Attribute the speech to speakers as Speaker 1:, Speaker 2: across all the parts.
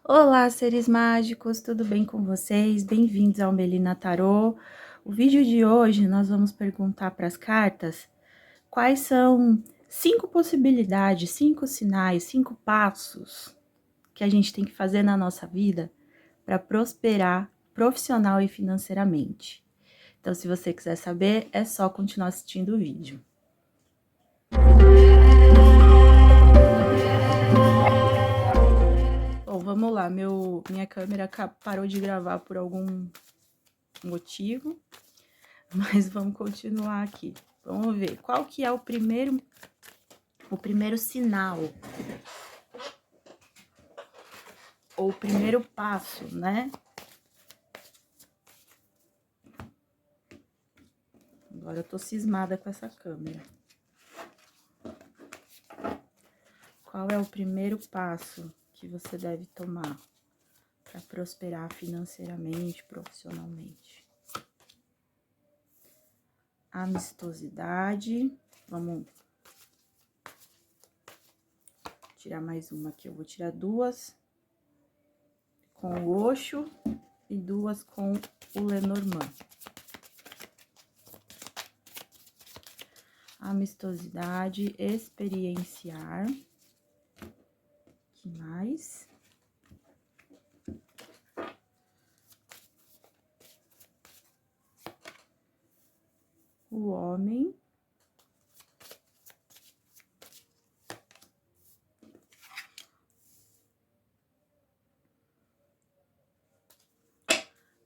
Speaker 1: Olá, seres mágicos, tudo bem com vocês? Bem-vindos ao Melina Tarô. O vídeo de hoje nós vamos perguntar para as cartas quais são 5 possibilidades, 5 sinais, 5 passos que a gente tem que fazer na nossa vida para prosperar profissional e financeiramente. Então, se você quiser saber, é só continuar assistindo o vídeo. Bom, vamos lá, minha câmera parou de gravar por algum motivo, mas vamos continuar aqui. Vamos ver qual que é o primeiro sinal, ou o primeiro passo, né? Agora eu tô cismada com essa câmera. Qual é o primeiro passo que você deve tomar para prosperar financeiramente, profissionalmente? Amistosidade. Vamos tirar mais uma aqui. Eu vou tirar duas com o Osho e duas com o Lenormand. Amistosidade, experienciar. Que mais? O homem.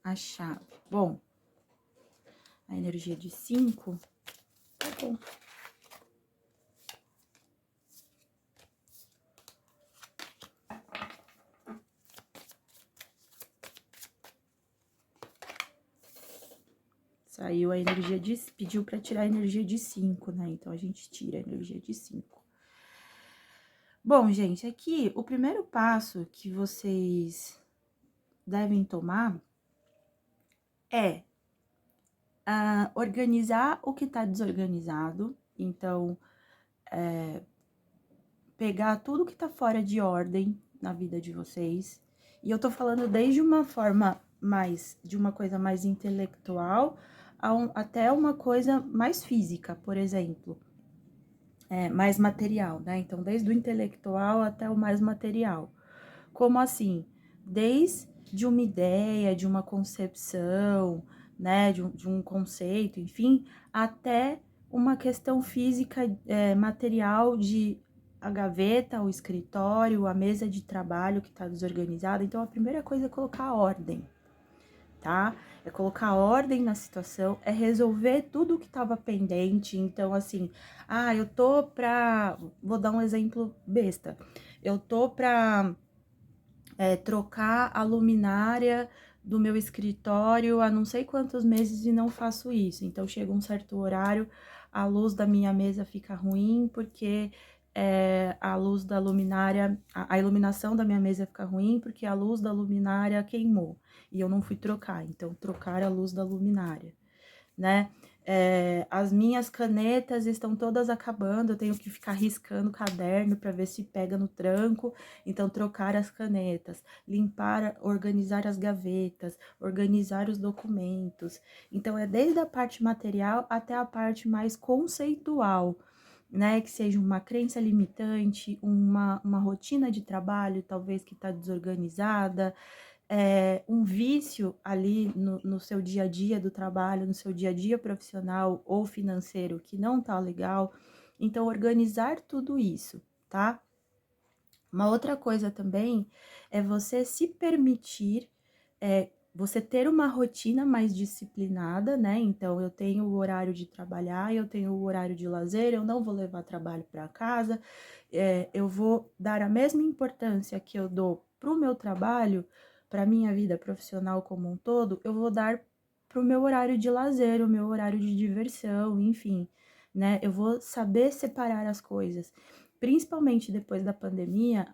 Speaker 1: A chave. Bom, a energia de 5, tá bom. Saiu a energia de... Pediu para tirar a energia de 5, né? Então, a gente tira a energia de 5. Bom, gente, aqui, o primeiro passo que vocês devem tomar é organizar o que tá desorganizado. Então, pegar tudo que tá fora de ordem na vida de vocês. E eu tô falando desde uma forma de uma coisa mais intelectual até uma coisa mais física, por exemplo. Mais material, né? Então, desde o intelectual até o mais material. Como assim? Desde uma ideia, de uma concepção, né? De um conceito, enfim, até uma questão física, material de a gaveta, o escritório, a mesa de trabalho que tá desorganizada. Então, a primeira coisa é colocar ordem, tá? É colocar ordem na situação, é resolver tudo que tava pendente. Então, assim, eu tô vou dar um exemplo besta. Eu tô pra trocar a luminária do meu escritório há não sei quantos meses e não faço isso. Então, chega um certo horário, a luz da minha mesa fica ruim, porque a luz da luminária, a iluminação da minha mesa fica ruim, porque a luz da luminária queimou. E eu não fui trocar, então, trocar a luz da luminária, né? As minhas canetas estão todas acabando, eu tenho que ficar riscando o caderno para ver se pega no tranco, então trocar as canetas, limpar, organizar as gavetas, organizar os documentos. Então, é desde a parte material até a parte mais conceitual, né? Que seja uma crença limitante, uma rotina de trabalho, talvez que está desorganizada, um vício ali no seu dia a dia do trabalho, no seu dia a dia profissional ou financeiro que não tá legal. Então, organizar tudo isso, tá? Uma outra coisa também é você se permitir, você ter uma rotina mais disciplinada, né? Então, eu tenho o horário de trabalhar, eu tenho o horário de lazer, eu não vou levar trabalho para casa, eu vou dar a mesma importância que eu dou pro meu trabalho, para minha vida profissional como um todo, eu vou dar pro meu horário de lazer, o meu horário de diversão, enfim, né? Eu vou saber separar as coisas. Principalmente depois da pandemia,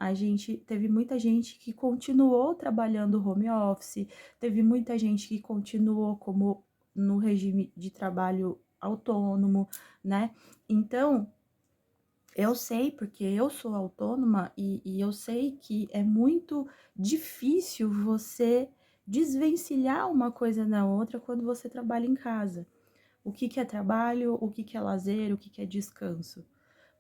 Speaker 1: teve muita gente que continuou trabalhando home office, teve muita gente que continuou como no regime de trabalho autônomo, né? Então, Eu sei, porque eu sou autônoma e eu sei que é muito difícil você desvencilhar uma coisa da outra quando você trabalha em casa. O que que é trabalho, o que que é lazer, o que que é descanso,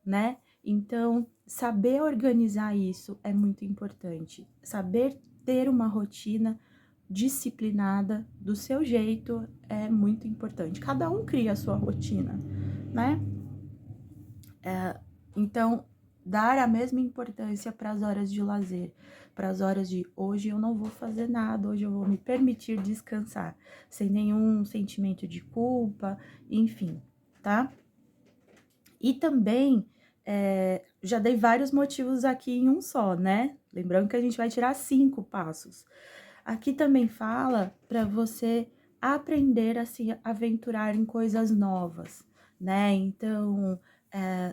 Speaker 1: né? Então, saber organizar isso é muito importante. Saber ter uma rotina disciplinada do seu jeito é muito importante. Cada um cria a sua rotina, né? Então, dar a mesma importância para as horas de lazer, para as horas de hoje eu não vou fazer nada, hoje eu vou me permitir descansar, sem nenhum sentimento de culpa, enfim, tá? E também, já dei vários motivos aqui em um só, né? Lembrando que a gente vai tirar 5 passos. Aqui também fala para você aprender a se aventurar em coisas novas, né? Então,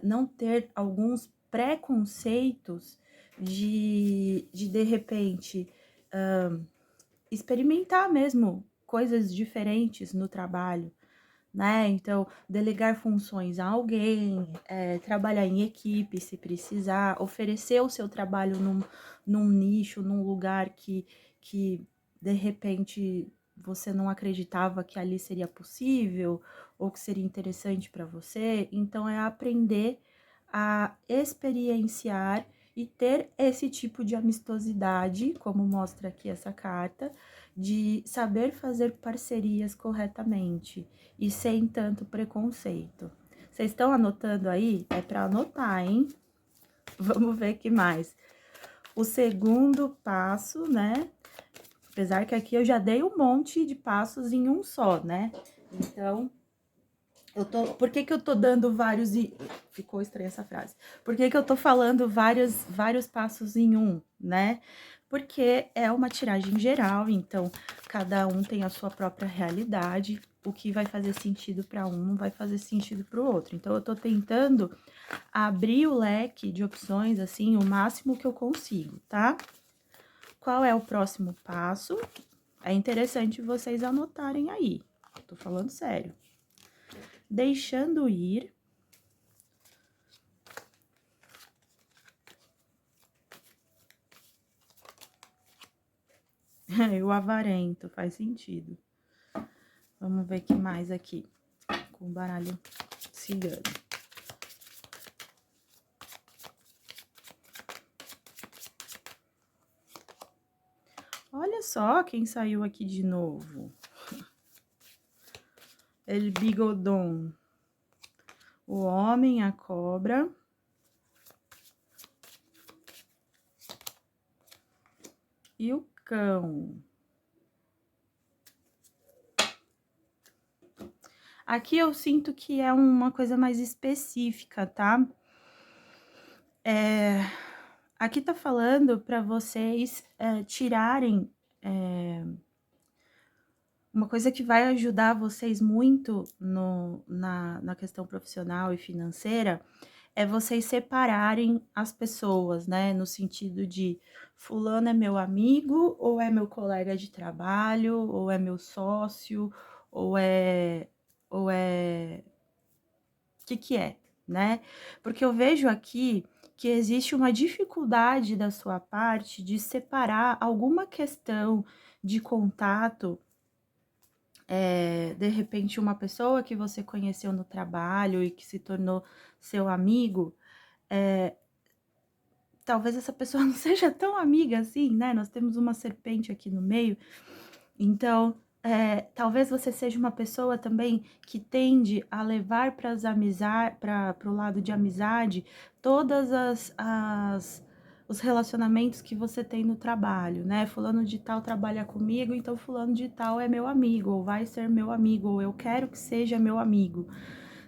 Speaker 1: não ter alguns preconceitos de repente, experimentar mesmo coisas diferentes no trabalho, né? Então, delegar funções a alguém, trabalhar em equipe se precisar, oferecer o seu trabalho num nicho, num lugar que de repente você não acreditava que ali seria possível ou que seria interessante para você. Então, é aprender a experienciar e ter esse tipo de amistosidade, como mostra aqui essa carta, de saber fazer parcerias corretamente e sem tanto preconceito. Vocês estão anotando aí? É para anotar, hein? Vamos ver que mais. O segundo passo, né? Apesar que aqui eu já dei um monte de passos em um só, né? Então, por que que eu tô dando vários e... Ficou estranha essa frase. Por que que eu tô falando vários passos em um, né? Porque é uma tiragem geral, então cada um tem a sua própria realidade. O que vai fazer sentido para um não vai fazer sentido para o outro. Então, eu tô tentando abrir o leque de opções, assim, o máximo que eu consigo, tá? Qual é o próximo passo? É interessante vocês anotarem aí. Tô falando sério. Deixando ir. O avarento, faz sentido. Vamos ver o que mais aqui, com o baralho cigano. Olha só quem saiu aqui de novo. El Bigodon. O homem, a cobra. E o cão. Aqui eu sinto que é uma coisa mais específica, tá? Aqui tá falando para vocês tirarem uma coisa que vai ajudar vocês muito na questão profissional e financeira é vocês separarem as pessoas, né? No sentido de fulano é meu amigo, ou é meu colega de trabalho, ou é meu sócio, ou é. Ou é. O que que é, né? Porque eu vejo aqui que existe uma dificuldade da sua parte de separar alguma questão de contato de repente, uma pessoa que você conheceu no trabalho e que se tornou seu amigo, talvez essa pessoa não seja tão amiga assim, né? Nós temos uma serpente aqui no meio, então talvez você seja uma pessoa também que tende a levar para as amizades, para o lado de amizade, todas os relacionamentos que você tem no trabalho, né? Fulano de tal trabalha comigo, então fulano de tal é meu amigo, ou vai ser meu amigo, ou eu quero que seja meu amigo,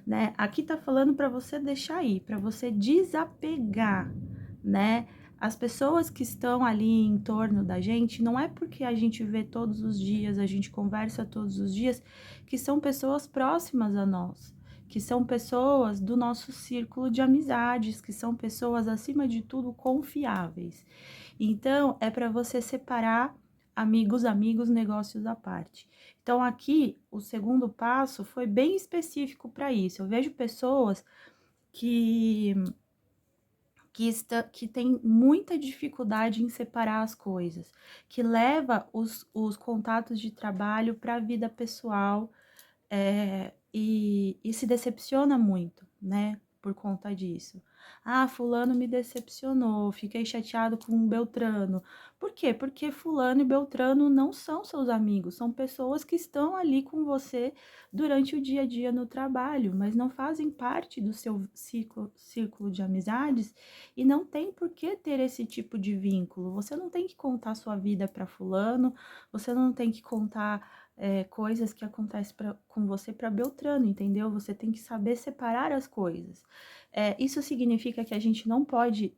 Speaker 1: né? Aqui tá falando para você deixar aí, para você desapegar, né? As pessoas que estão ali em torno da gente, não é porque a gente vê todos os dias, a gente conversa todos os dias, que são pessoas próximas a nós, que são pessoas do nosso círculo de amizades, que são pessoas, acima de tudo, confiáveis. Então, é para você separar amigos, negócios à parte. Então, aqui, o segundo passo foi bem específico para isso. Eu vejo pessoas que que tem muita dificuldade em separar as coisas, que leva os contatos de trabalho para a vida pessoal, e se decepciona muito, né, por conta disso. Ah, fulano me decepcionou, fiquei chateado com Beltrano. Por quê? Porque fulano e Beltrano não são seus amigos, são pessoas que estão ali com você durante o dia a dia no trabalho, mas não fazem parte do seu círculo de amizades e não tem por que ter esse tipo de vínculo. Você não tem que contar sua vida para fulano, você não tem que contar coisas que acontecem com você para Beltrano, entendeu? Você tem que saber separar as coisas. Isso significa que a gente não pode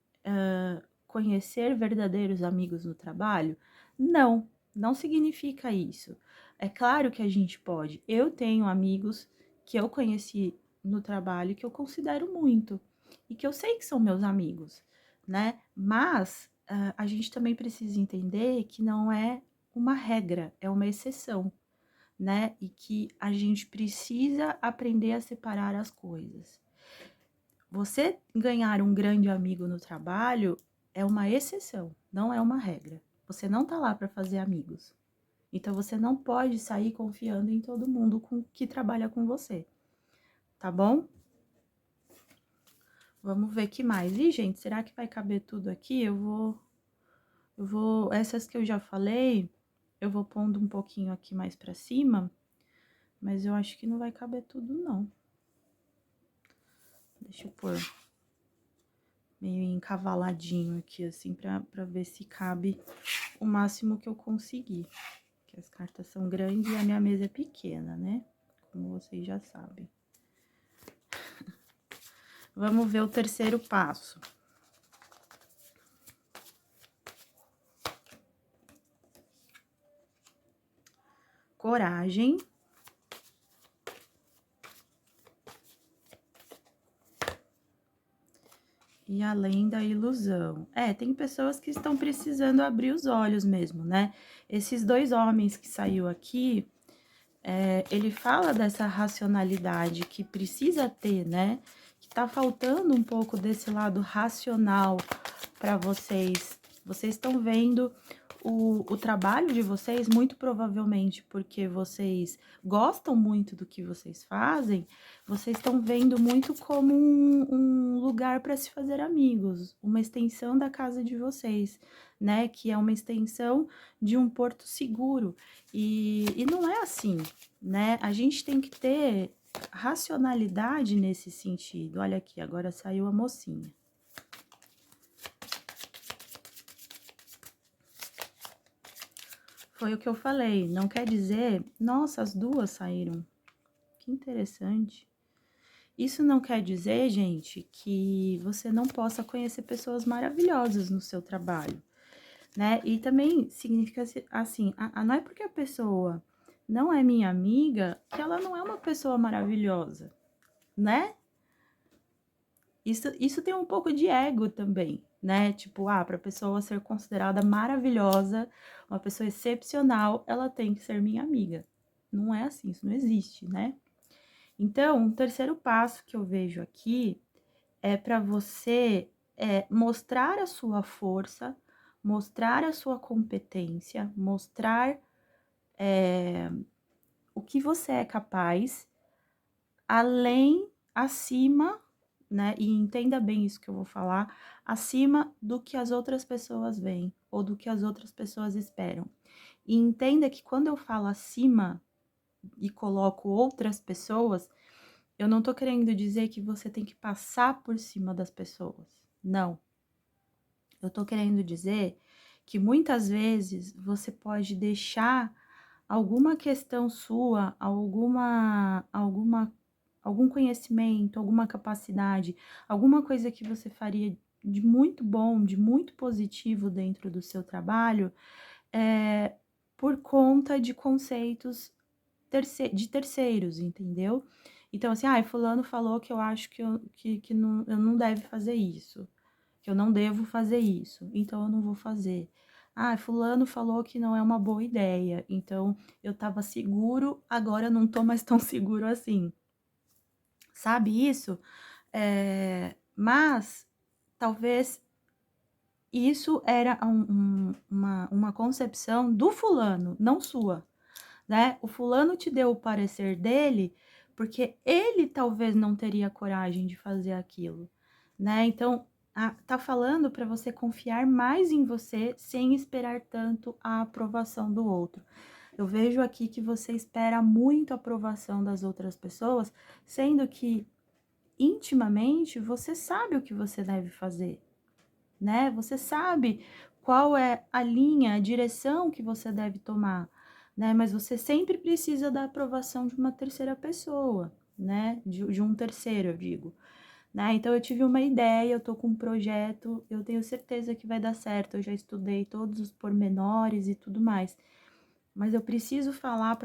Speaker 1: conhecer verdadeiros amigos no trabalho? Não, não significa isso. É claro que a gente pode. Eu tenho amigos que eu conheci no trabalho que eu considero muito e que eu sei que são meus amigos, né? Mas a gente também precisa entender que não é uma regra, é uma exceção, né? E que a gente precisa aprender a separar as coisas. Você ganhar um grande amigo no trabalho é uma exceção, não é uma regra. Você não tá lá para fazer amigos. Então você não pode sair confiando em todo mundo que trabalha com você. Tá bom? Vamos ver que mais. Ih, gente, será que vai caber tudo aqui? Essas que eu já falei, eu vou pondo um pouquinho aqui mais para cima, mas eu acho que não vai caber tudo, não. Deixa eu pôr meio encavaladinho aqui, assim, pra ver se cabe o máximo que eu conseguir. Porque as cartas são grandes e a minha mesa é pequena, né? Como vocês já sabem. Vamos ver o terceiro passo. Coragem. E além da ilusão. Tem pessoas que estão precisando abrir os olhos mesmo, né? Esses dois homens que saiu aqui, ele fala dessa racionalidade que precisa ter, né? Que tá faltando um pouco desse lado racional para vocês. Vocês estão vendo o trabalho de vocês, muito provavelmente porque vocês gostam muito do que vocês fazem, vocês estão vendo muito como um lugar para se fazer amigos, uma extensão da casa de vocês, né? Que é uma extensão de um porto seguro. E não é assim, né? A gente tem que ter racionalidade nesse sentido. Olha aqui, agora saiu a mocinha. Foi o que eu falei, não quer dizer... Nossa, as duas saíram. Que interessante. Isso não quer dizer, gente, que você não possa conhecer pessoas maravilhosas no seu trabalho, né? E também significa assim, não é porque a pessoa não é minha amiga que ela não é uma pessoa maravilhosa, né? Isso tem um pouco de ego também, né? Tipo, pra pessoa ser considerada maravilhosa, uma pessoa excepcional, ela tem que ser minha amiga. Não é assim, isso não existe, né? Então, o terceiro passo que eu vejo aqui é para você mostrar a sua força, mostrar a sua competência, mostrar o que você é capaz, além, acima, né? E entenda bem isso que eu vou falar, acima do que as outras pessoas veem ou do que as outras pessoas esperam. E entenda que quando eu falo acima e coloco outras pessoas, eu não tô querendo dizer que você tem que passar por cima das pessoas. Não. Eu tô querendo dizer que muitas vezes você pode deixar alguma questão sua, algum conhecimento, alguma capacidade, alguma coisa que você faria de muito bom, de muito positivo dentro do seu trabalho, por conta de conceitos de terceiros, entendeu? Então, assim, fulano falou que eu acho que não, eu não deve fazer isso, que eu não devo fazer isso, então eu não vou fazer. Fulano falou que não é uma boa ideia, então eu tava seguro, agora eu não tô mais tão seguro assim. Sabe isso? Mas talvez isso era uma concepção do fulano, não sua, né? O fulano te deu o parecer dele porque ele talvez não teria coragem de fazer aquilo, né? Então, tá falando para você confiar mais em você sem esperar tanto a aprovação do outro. Eu vejo aqui que você espera muito a aprovação das outras pessoas, sendo que intimamente você sabe o que você deve fazer, né? Você sabe qual é a linha, a direção que você deve tomar, né? Mas você sempre precisa da aprovação de uma terceira pessoa, né? De um terceiro, eu digo, né? Então eu tive uma ideia, eu tô com um projeto, eu tenho certeza que vai dar certo. Eu já estudei todos os pormenores e tudo mais, mas eu preciso falar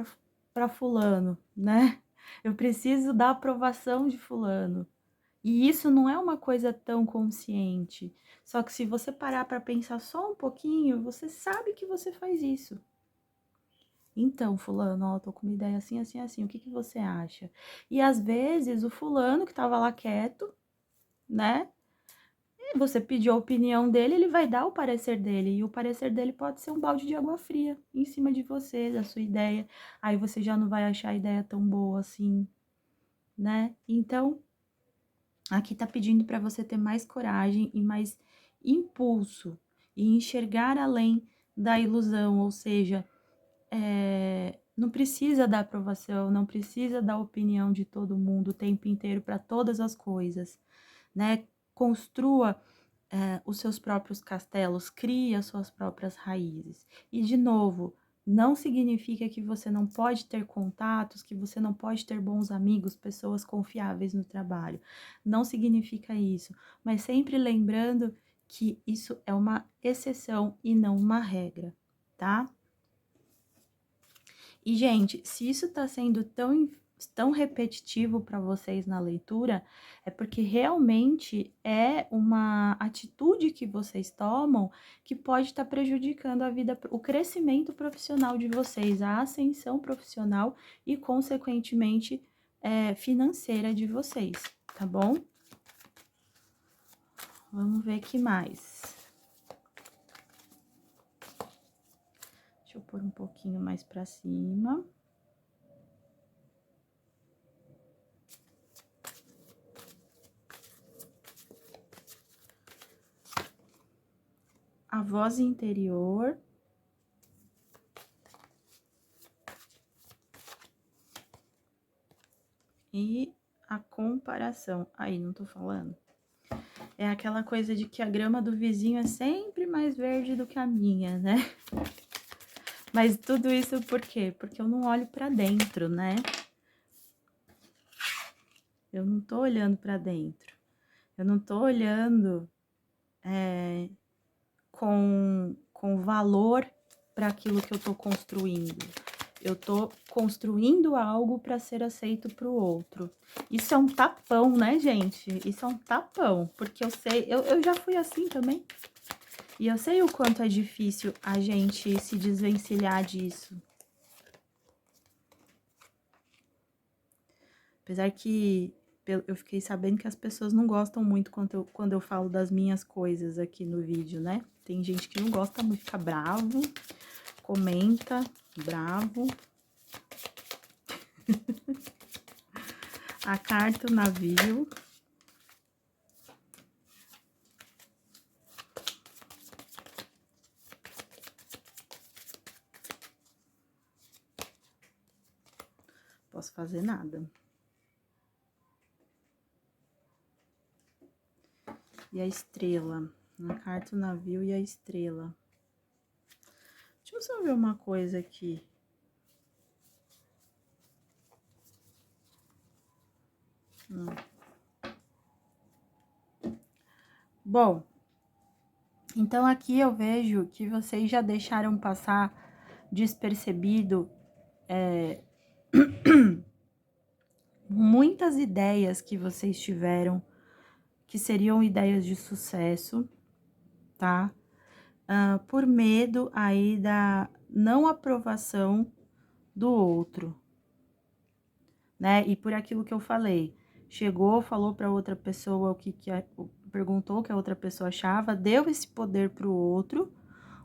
Speaker 1: para fulano, né? Eu preciso da aprovação de fulano. E isso não é uma coisa tão consciente. Só que se você parar para pensar só um pouquinho, você sabe que você faz isso. Então, fulano, ó, tô com uma ideia assim, assim, assim, o que que você acha? E às vezes o fulano que tava lá quieto, né? E você pediu a opinião dele, ele vai dar o parecer dele. E o parecer dele pode ser um balde de água fria em cima de você, da sua ideia. Aí você já não vai achar a ideia tão boa assim, né? Então, aqui tá pedindo para você ter mais coragem e mais impulso e enxergar além da ilusão, ou seja, não precisa da aprovação, não precisa da opinião de todo mundo o tempo inteiro para todas as coisas, né? Construa os seus próprios castelos, crie as suas próprias raízes. E, de novo, não significa que você não pode ter contatos, que você não pode ter bons amigos, pessoas confiáveis no trabalho. Não significa isso, mas sempre lembrando que isso é uma exceção e não uma regra, tá? E, gente, se isso tá sendo tão repetitivo para vocês na leitura, é porque realmente é uma atitude que vocês tomam que pode estar prejudicando a vida, o crescimento profissional de vocês, a ascensão profissional e, consequentemente, financeira de vocês, tá bom? Vamos ver que mais. Deixa eu pôr um pouquinho mais para cima. A voz interior. E a comparação. Aí, não tô falando? É aquela coisa de que a grama do vizinho é sempre mais verde do que a minha, né? Mas tudo isso por quê? Porque eu não olho pra dentro, né? Eu não tô olhando pra dentro. Eu não tô olhando com valor para aquilo que eu tô construindo. Eu tô construindo algo para ser aceito para o outro. Isso é um tapão, né, gente? Isso é um tapão, porque eu sei, eu já fui assim também. E eu sei o quanto é difícil a gente se desvencilhar disso. Apesar que eu fiquei sabendo que as pessoas não gostam muito quando eu falo das minhas coisas aqui no vídeo, né? Tem gente que não gosta muito, fica bravo, comenta, bravo. A carta, o navio. Posso fazer nada. E a estrela. A carta, o navio e a estrela. Deixa eu só ver uma coisa aqui. Bom, então aqui eu vejo que vocês já deixaram passar despercebido muitas ideias que vocês tiveram, que seriam ideias de sucesso, tá? Por medo aí da não aprovação do outro, né? E por aquilo que eu falei, chegou, falou para outra pessoa o que perguntou o que a outra pessoa achava, deu esse poder pro outro,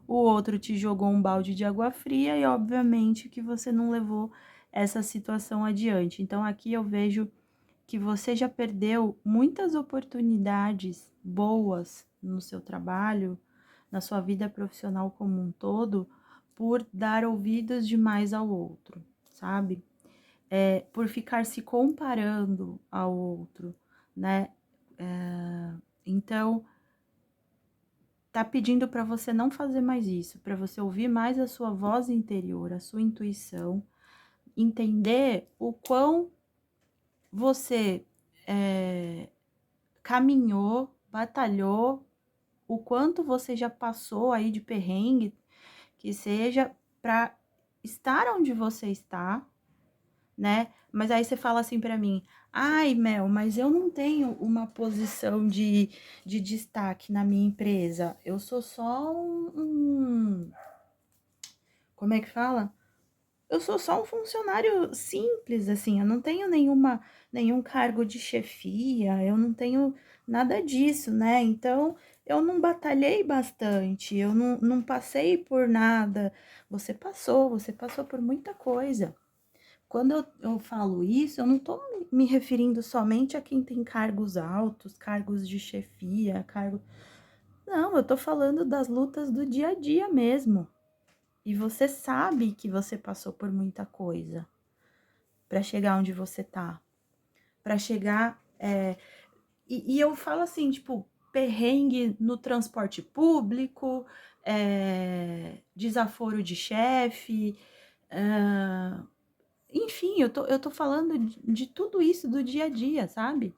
Speaker 1: o outro te jogou um balde de água fria e, obviamente, que você não levou essa situação adiante. Então, aqui eu vejo que você já perdeu muitas oportunidades boas no seu trabalho, na sua vida profissional como um todo, por dar ouvidos demais ao outro, sabe? Por ficar se comparando ao outro, né? Então, tá pedindo para você não fazer mais isso, para você ouvir mais a sua voz interior, a sua intuição, entender o quão você caminhou, batalhou, o quanto você já passou aí de perrengue, que seja, para estar onde você está, né? Mas aí você fala assim para mim, ai, Mel, mas eu não tenho uma posição de destaque na minha empresa, eu sou só como é que fala? Eu sou só um funcionário simples, assim, eu não tenho nenhum cargo de chefia, eu não tenho nada disso, né? Então, eu não batalhei bastante, eu não passei por nada. Você passou por muita coisa. Quando eu falo isso, eu não tô me referindo somente a quem tem cargos altos, cargos de chefia, cargo. Não, eu tô falando das lutas do dia a dia mesmo. E você sabe que você passou por muita coisa para chegar onde você tá. Para chegar. E eu falo assim, tipo, perrengue no transporte público, desaforo de chefe. Enfim, eu tô falando de tudo isso do dia a dia, sabe?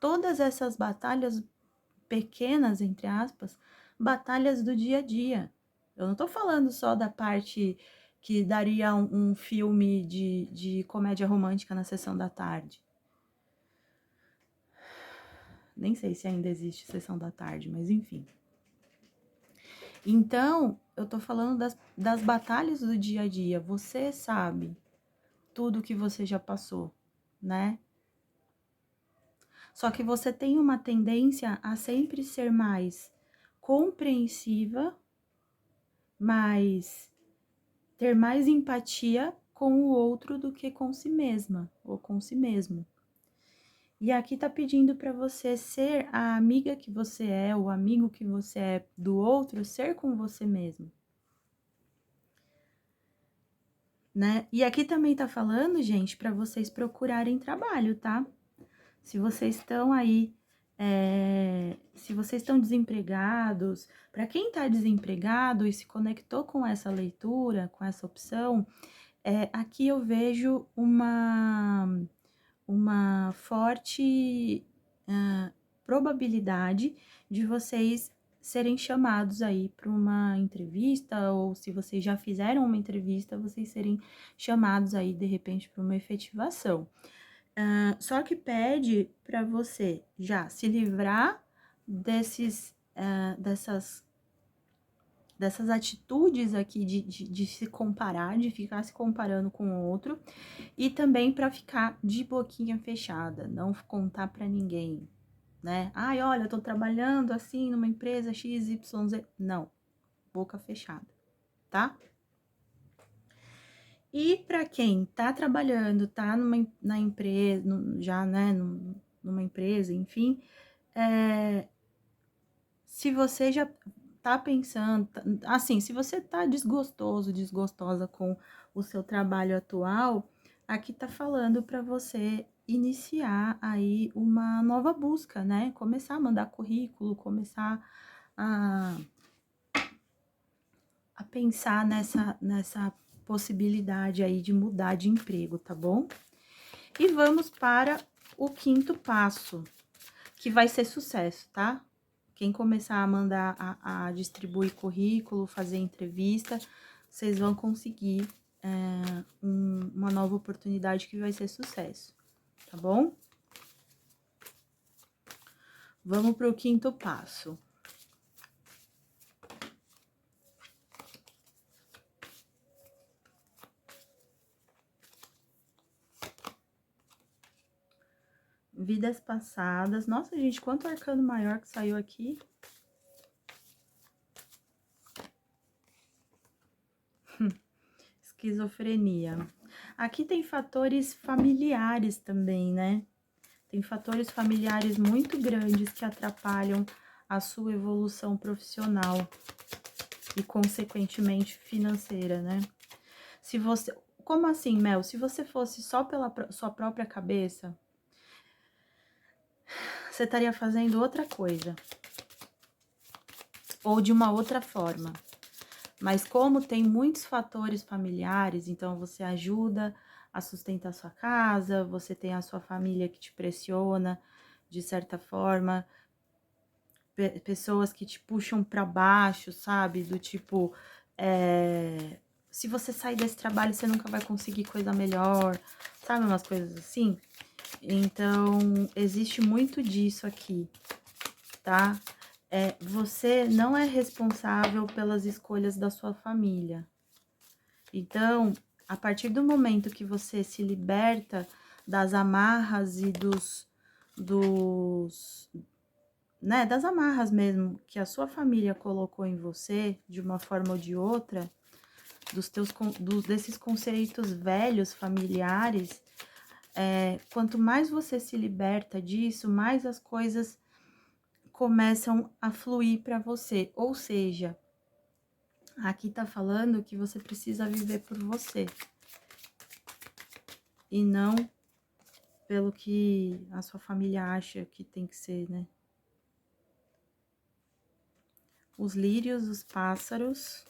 Speaker 1: Todas essas batalhas pequenas, entre aspas, batalhas do dia a dia. Eu não tô falando só da parte que daria um filme de comédia romântica na sessão da tarde. Nem sei se ainda existe sessão da tarde, mas enfim. Então, eu tô falando das batalhas do dia a dia. Você sabe tudo que você já passou, né? Só que você tem uma tendência a sempre ser mais compreensiva, ter mais empatia com o outro do que com si mesma ou com si mesmo. E aqui tá pedindo para você ser a amiga que você é, o amigo que você é do outro, ser com você mesmo. Né? E aqui também tá falando, gente, para vocês procurarem trabalho, tá? Se vocês estão aí, se vocês estão desempregados, para quem tá desempregado e se conectou com essa leitura, com essa opção, aqui eu vejo uma forte probabilidade de vocês serem chamados aí para uma entrevista, ou se vocês já fizeram uma entrevista, vocês serem chamados aí de repente para uma efetivação. Só que pede para você já se livrar dessas atitudes aqui de se comparar, de ficar se comparando com o outro, e também para ficar de boquinha fechada, não contar para ninguém, né? Ai, olha, eu tô trabalhando assim numa empresa XYZ. Não, boca fechada, tá? E para quem tá trabalhando, tá na empresa, já, né, numa empresa, enfim, se você já tá pensando, assim, se você tá desgostosa com o seu trabalho atual, aqui tá falando para você iniciar aí uma nova busca, né? Começar a mandar currículo, começar a, a pensar nessa possibilidade aí de mudar de emprego, tá bom? E vamos para o quinto passo, que vai ser sucesso, tá? Quem começar a mandar, a distribuir currículo, fazer entrevista, vocês vão conseguir uma nova oportunidade que vai ser sucesso, tá bom? Vamos para o quinto passo. vidas passadas. Nossa, gente, quanto arcano maior que saiu aqui. Esquizofrenia. Aqui tem fatores familiares também, né? Tem fatores familiares muito grandes que atrapalham a sua evolução profissional e, consequentemente, financeira, né? Se você... Como assim, Mel? Se você fosse só pela sua própria cabeça, você estaria fazendo outra coisa. Ou de uma outra forma. Mas como tem muitos fatores familiares, então você ajuda a sustentar sua casa, você tem a sua família que te pressiona, de certa forma, pessoas que te puxam para baixo, sabe? Do tipo, se você sair desse trabalho, você nunca vai conseguir coisa melhor, sabe? Umas coisas assim. Então, existe muito disso aqui, tá? Você não é responsável pelas escolhas da sua família. Então, a partir do momento que você se liberta das amarras e né, das amarras mesmo que a sua família colocou em você, de uma forma ou de outra, desses conceitos velhos familiares, quanto mais você se liberta disso, mais as coisas começam a fluir para você. Ou seja, aqui tá falando que você precisa viver por você e não pelo que a sua família acha que tem que ser, né? Os lírios, os pássaros.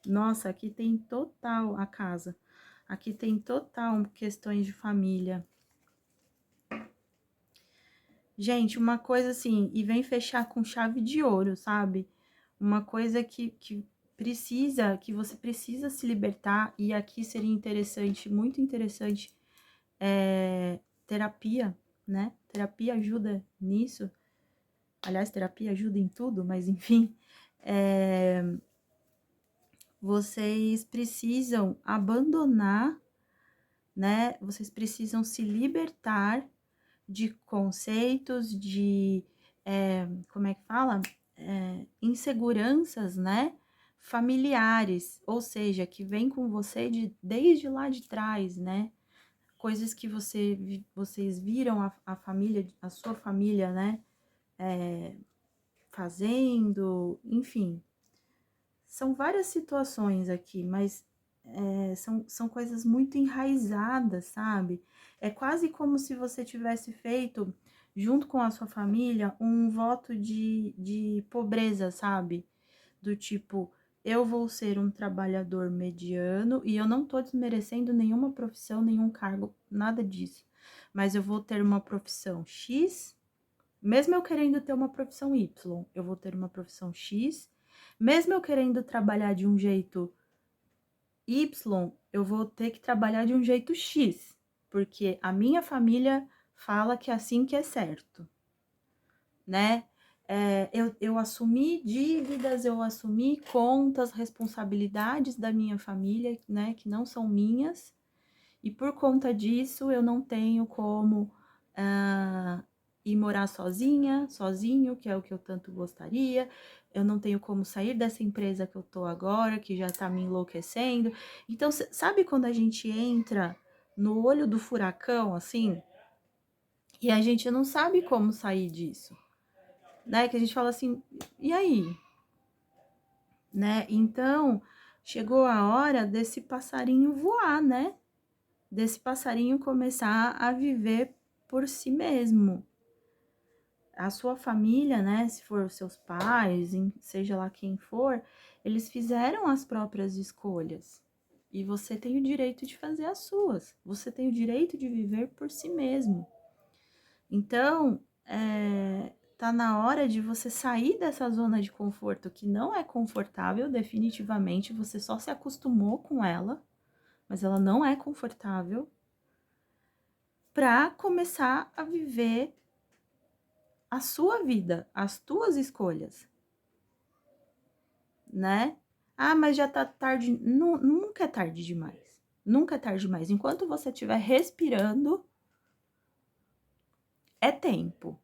Speaker 1: Nossa, aqui tem total a casa. Aqui tem total questões de família. Gente, uma coisa assim, e vem fechar com chave de ouro, sabe? Uma coisa que que você precisa se libertar, e aqui seria interessante, muito interessante, terapia, né? Terapia ajuda nisso. Aliás, terapia ajuda em tudo, mas enfim. Vocês precisam abandonar, né? Vocês precisam se libertar de conceitos, como é que fala? Inseguranças, né? Familiares, ou seja, que vem com você desde lá de trás, né? Coisas que vocês viram a família, a sua família, né? Fazendo, enfim. São várias situações aqui, mas são coisas muito enraizadas, sabe? É quase como se você tivesse feito, junto com a sua família, um voto de pobreza, sabe? Do tipo, eu vou ser um trabalhador mediano, e eu não tô desmerecendo nenhuma profissão, nenhum cargo, nada disso. Mas eu vou ter uma profissão X, mesmo eu querendo ter uma profissão Y, eu vou ter uma profissão X. Mesmo eu querendo trabalhar de um jeito Y, eu vou ter que trabalhar de um jeito X, porque a minha família fala que é assim que é certo, né? Eu assumi dívidas, eu assumi contas, responsabilidades da minha família, né, que não são minhas, e por conta disso eu não tenho como ir morar sozinha, sozinho, que é o que eu tanto gostaria. Eu não tenho como sair dessa empresa que eu tô agora, que já tá me enlouquecendo. Então, sabe quando a gente entra no olho do furacão, assim, e a gente não sabe como sair disso, né? Que a gente fala assim, e aí? Né? Então, chegou a hora desse passarinho voar, né? Desse passarinho começar a viver por si mesmo. A sua família, né, se for os seus pais, seja lá quem for, eles fizeram as próprias escolhas. E você tem o direito de fazer as suas. Você tem o direito de viver por si mesmo. Então, tá na hora de você sair dessa zona de conforto, que não é confortável, definitivamente. Você só se acostumou com ela, mas ela não é confortável, para começar a viver a sua vida, as tuas escolhas, né? Ah, mas já tá tarde. Nunca é tarde demais. Nunca é tarde demais. Enquanto você estiver respirando, é tempo.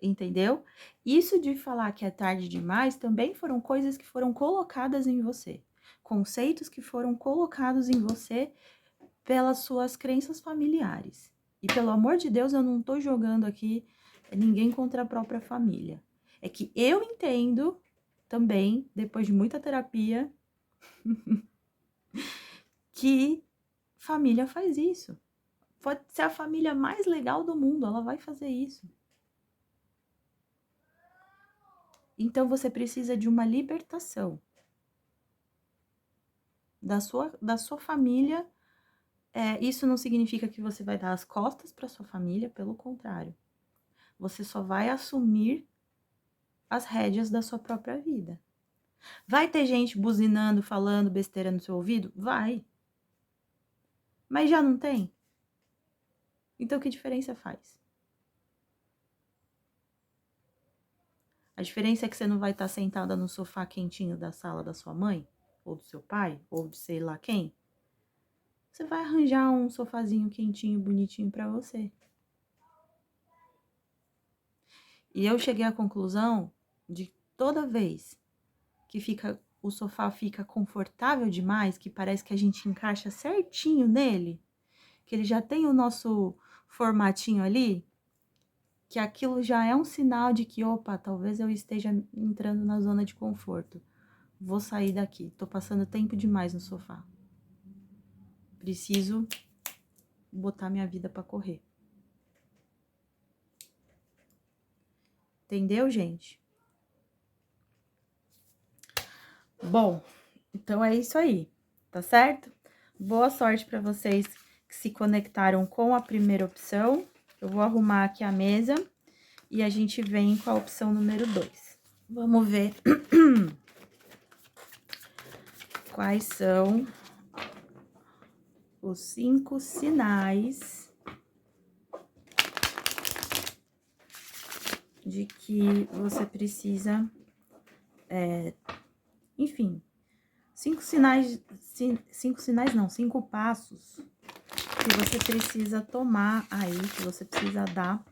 Speaker 1: Entendeu? Isso de falar que é tarde demais também foram coisas que foram colocadas em você. Conceitos que foram colocados em você pelas suas crenças familiares. E pelo amor de Deus, eu não tô jogando aqui ninguém contra a própria família. É que eu entendo também, depois de muita terapia, que família faz isso. Pode ser a família mais legal do mundo, ela vai fazer isso. Então você precisa de uma libertação da sua família. Isso não significa que você vai dar as costas para sua família, pelo contrário. Você só vai assumir as rédeas da sua própria vida. Vai ter gente buzinando, falando besteira no seu ouvido? Vai. Mas já não tem? Então que diferença faz? A diferença é que você não vai estar sentada no sofá quentinho da sala da sua mãe, ou do seu pai, ou de sei lá quem. Você vai arranjar um sofazinho quentinho, bonitinho para você. E eu cheguei à conclusão de toda vez que o sofá fica confortável demais, que parece que a gente encaixa certinho nele, que ele já tem o nosso formatinho ali, que aquilo já é um sinal de que, opa, talvez eu esteja entrando na zona de conforto. Vou sair daqui, tô passando tempo demais no sofá. Preciso botar minha vida para correr. Entendeu, gente? Bom, então é isso aí, tá certo? Boa sorte para vocês que se conectaram com a primeira opção. Eu vou arrumar aqui a mesa e a gente vem com a opção número 2. Vamos ver quais são os 5 sinais de que você precisa, enfim, 5 passos que você precisa tomar aí, que você precisa dar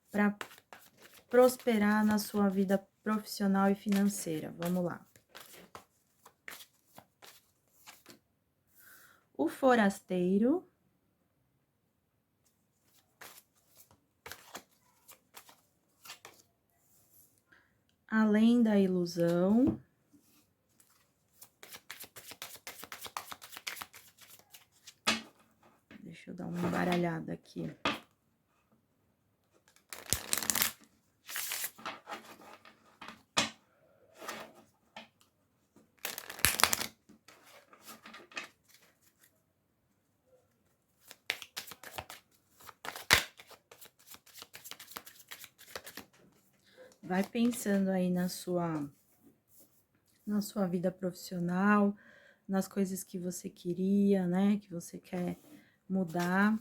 Speaker 1: para prosperar na sua vida profissional e financeira. Vamos lá. O forasteiro. Além da ilusão. Deixa eu dar uma embaralhada aqui. Vai pensando aí na sua vida profissional, nas coisas que você queria, né? Que você quer mudar.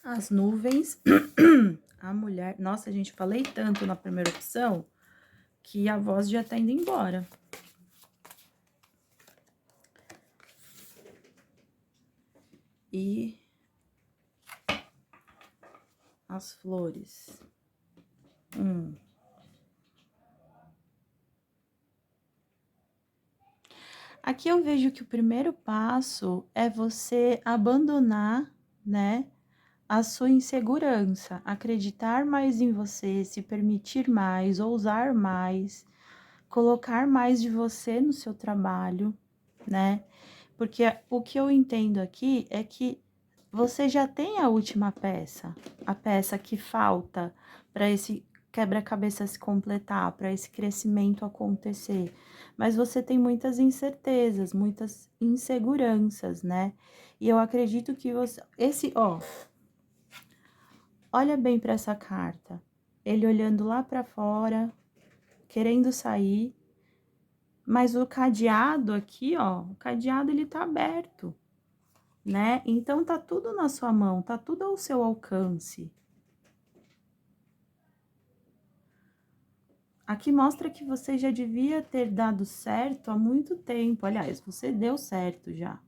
Speaker 1: As nuvens. A mulher. Nossa, gente, falei tanto na primeira opção que a voz já tá indo embora. E as flores. Aqui eu vejo que o primeiro passo é você abandonar, né, a sua insegurança, acreditar mais em você, se permitir mais, ousar mais, colocar mais de você no seu trabalho, né? Porque o que eu entendo aqui é que você já tem a última peça, a peça que falta para esse quebra-cabeça se completar, para esse crescimento acontecer. Mas você tem muitas incertezas, muitas inseguranças, né? E eu acredito que olha bem para essa carta. Ele olhando lá para fora, querendo sair, mas o cadeado aqui, o cadeado ele tá aberto, né? Então tá tudo na sua mão, tá tudo ao seu alcance. Aqui mostra que você já devia ter dado certo há muito tempo. Aliás, você deu certo já.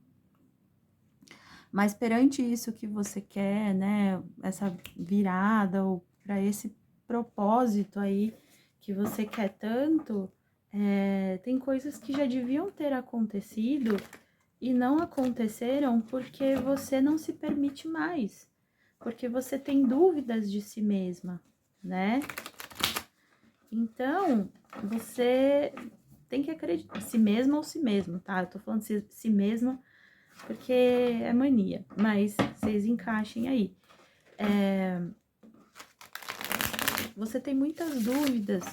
Speaker 1: Mas perante isso que você quer, né? Essa virada ou para esse propósito aí que você quer tanto, tem coisas que já deviam ter acontecido e não aconteceram porque você não se permite mais, porque você tem dúvidas de si mesma, né? Então, você tem que acreditar, si mesma ou si mesmo, tá? Eu tô falando si mesma porque é mania, mas vocês encaixem aí. Você tem muitas dúvidas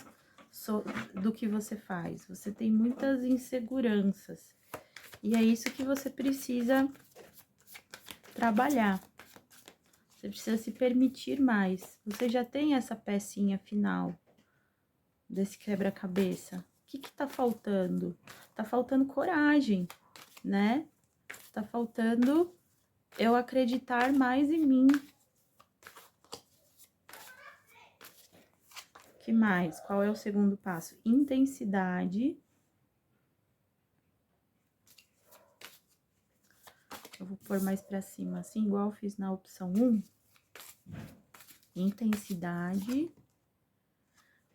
Speaker 1: do que você faz, você tem muitas inseguranças, e é isso que você precisa trabalhar. Você precisa se permitir mais. Você já tem essa pecinha final desse quebra-cabeça. O que que tá faltando? Tá faltando coragem, né? Tá faltando eu acreditar mais em mim. Que mais? Qual é o segundo passo? Intensidade. Eu vou pôr mais pra cima, assim, igual eu fiz na opção 1. Intensidade.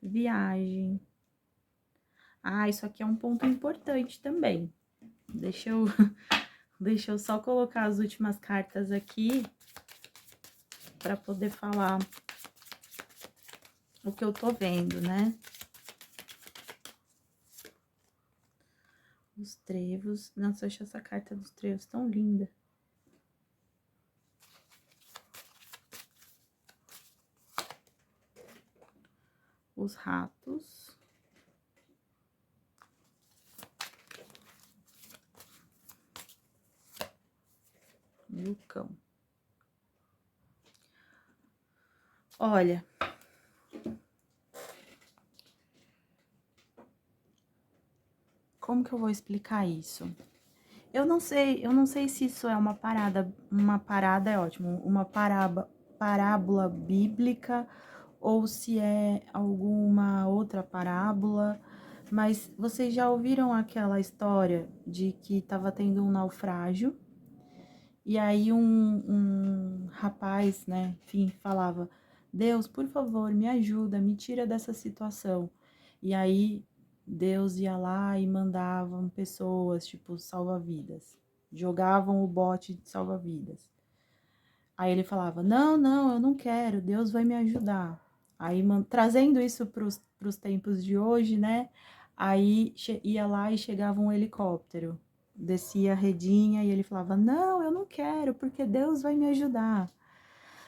Speaker 1: Viagem. Ah, isso aqui é um ponto importante também. Deixa eu, deixa eu só colocar as últimas cartas aqui para poder falar o que eu tô vendo, né? Os trevos. Nossa, eu acho essa carta dos trevos tão linda. Os ratos. E o cão. Olha. Como que eu vou explicar isso? Eu não sei se isso é uma parada é ótimo, uma parábola bíblica ou se é alguma outra parábola, mas vocês já ouviram aquela história de que estava tendo um naufrágio e aí um rapaz, né, enfim, falava: Deus, por favor, me ajuda, me tira dessa situação. E aí Deus ia lá e mandavam pessoas, tipo, salva-vidas. Jogavam o bote de salva-vidas. Aí ele falava: Não, não, eu não quero, Deus vai me ajudar. Aí, trazendo isso para os tempos de hoje, né? Aí ia lá e chegava um helicóptero, descia a redinha e ele falava: Não, eu não quero, porque Deus vai me ajudar.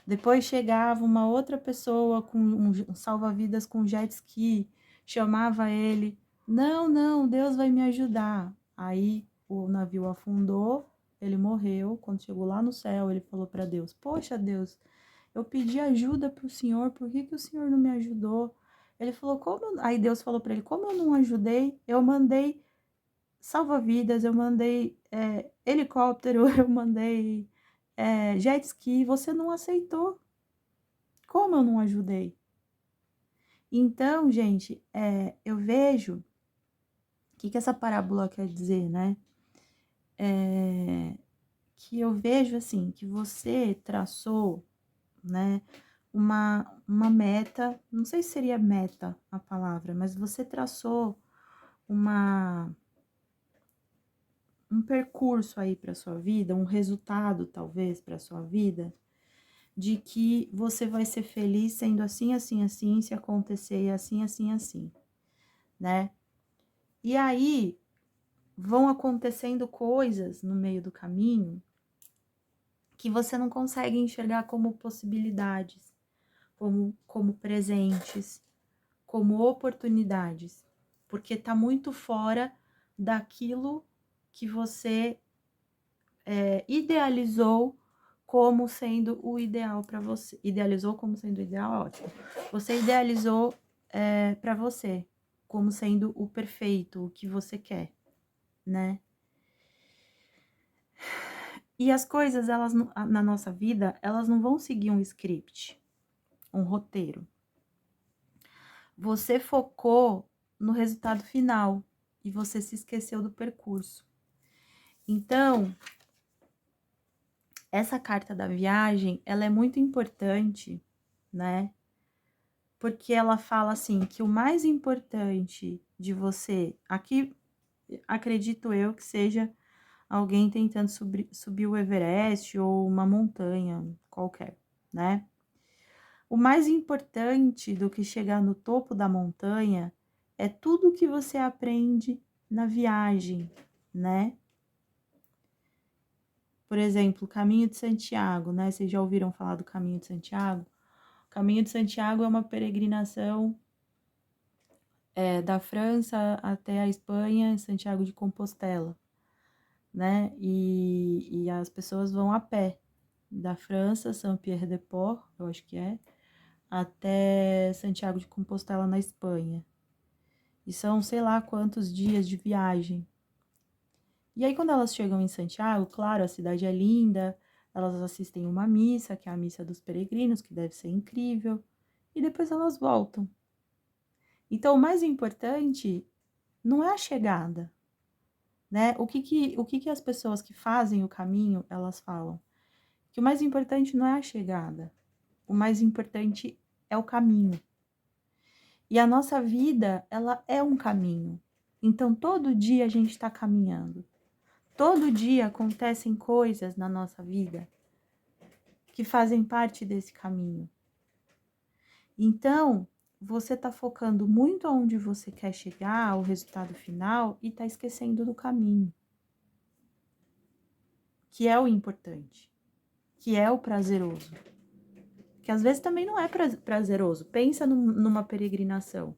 Speaker 1: Depois chegava uma outra pessoa com um salva-vidas com jet ski, chamava ele: Não, não, Deus vai me ajudar. Aí o navio afundou, ele morreu. Quando chegou lá no céu, ele falou para Deus: Poxa, Deus, eu pedi ajuda para o Senhor, por que que o Senhor não me ajudou? Ele falou: Como? Aí Deus falou para ele: Como eu não ajudei? Eu mandei salva-vidas, eu mandei helicóptero, eu mandei jet ski, você não aceitou. Como eu não ajudei? Então, gente, eu vejo o que essa parábola quer dizer, né? Que eu vejo assim, que você traçou, né, uma meta, não sei se seria meta a palavra, mas você traçou um percurso aí para sua vida, um resultado talvez para sua vida, de que você vai ser feliz sendo assim, assim, assim, se acontecer assim, assim, assim, né? E aí vão acontecendo coisas no meio do caminho que você não consegue enxergar como possibilidades, como presentes, como oportunidades, porque tá muito fora daquilo que você idealizou como sendo o ideal para você. Idealizou como sendo o ideal, ótimo. Você idealizou para você como sendo o perfeito, o que você quer, né? E as coisas, elas na nossa vida, elas não vão seguir um script, um roteiro. você focou no resultado final e você se esqueceu do percurso. Então, essa carta da viagem, ela é muito importante, né? Porque ela fala assim, que o mais importante de você, aqui acredito eu que seja alguém tentando subir o Everest ou uma montanha qualquer, né? O mais importante do que chegar no topo da montanha é tudo que você aprende na viagem, né? Por exemplo, o Caminho de Santiago, né? Vocês já ouviram falar do Caminho de Santiago? O Caminho de Santiago é uma peregrinação da França até a Espanha, Santiago de Compostela, né? E as pessoas vão a pé da França, Saint-Pierre-de-Port, eu acho que até Santiago de Compostela, na Espanha. E são sei lá quantos dias de viagem. E aí, quando elas chegam em Santiago, claro, a cidade é linda, elas assistem uma missa, que é a missa dos peregrinos, que deve ser incrível, e depois elas voltam. Então, o mais importante não é a chegada, né? O que as pessoas que fazem o caminho, elas falam? Que o mais importante não é a chegada, o mais importante é o caminho. E a nossa vida, ela é um caminho. Então, todo dia a gente está caminhando. Todo dia acontecem coisas na nossa vida que fazem parte desse caminho. Então, você está focando muito aonde você quer chegar, ao resultado final, e está esquecendo do caminho, que é o importante, que é o prazeroso. Que às vezes também não é prazeroso. Pensa numa peregrinação,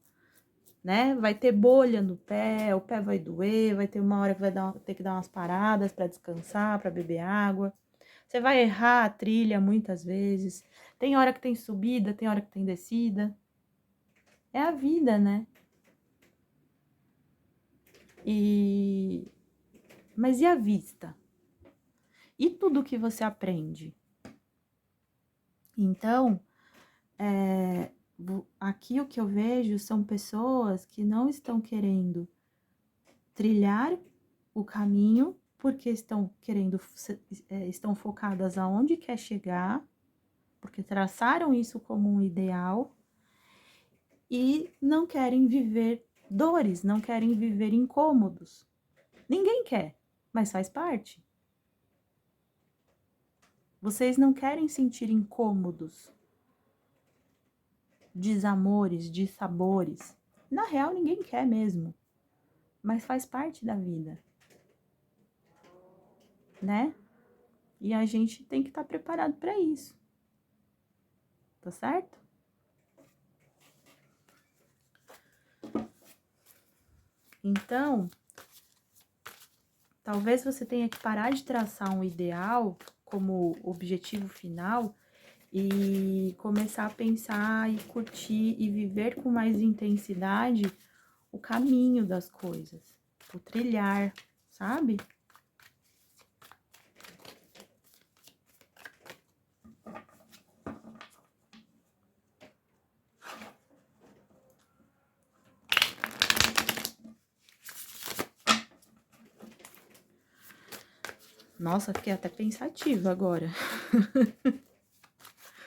Speaker 1: né? Vai ter bolha no pé, o pé vai doer, vai ter uma hora que vai ter que dar umas paradas para descansar, para beber água. Você vai errar a trilha muitas vezes. Tem hora que tem subida, tem hora que tem descida. É a vida, né? Mas e a vista? E tudo que você aprende? Então, aqui o que eu vejo são pessoas que não estão querendo trilhar o caminho porque estão focadas aonde quer chegar, porque traçaram isso como um ideal e não querem viver dores, não querem viver incômodos. Ninguém quer, mas faz parte. Vocês não querem sentir incômodos, desamores, dissabores. Na real, ninguém quer mesmo, mas faz parte da vida, né? E a gente tem que estar preparado para isso, tá certo? Então, talvez você tenha que parar de traçar um ideal como objetivo final e começar a pensar e curtir e viver com mais intensidade o caminho das coisas, o trilhar, sabe? Nossa, fiquei até pensativa agora.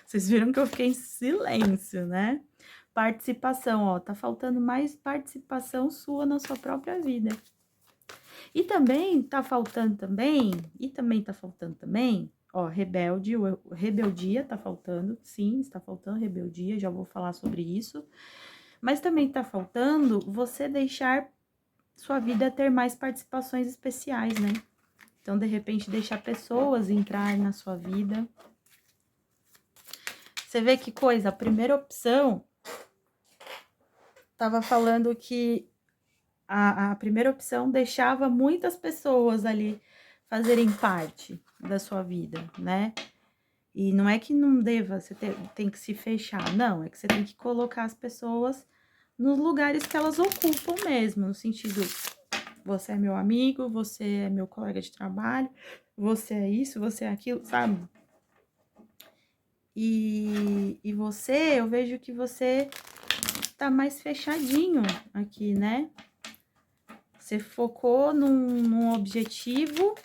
Speaker 1: Vocês viram que eu fiquei em silêncio, né? Participação, ó, tá faltando mais participação sua na sua própria vida. E também tá faltando também, ó, rebeldia tá faltando, sim, está faltando rebeldia, já vou falar sobre isso. Mas também tá faltando você deixar sua vida ter mais participações especiais, né? Então, de repente, deixar pessoas entrar na sua vida. Você vê que coisa? A primeira opção tava falando que a primeira opção deixava muitas pessoas ali fazerem parte da sua vida, né? E não é que não deva, você tem que se fechar, não, é que você tem que colocar as pessoas nos lugares que elas ocupam mesmo, no sentido, você é meu amigo, você é meu colega de trabalho, você é isso, você é aquilo, sabe? E você, eu vejo que você tá mais fechadinho aqui, né? Você focou num objetivo.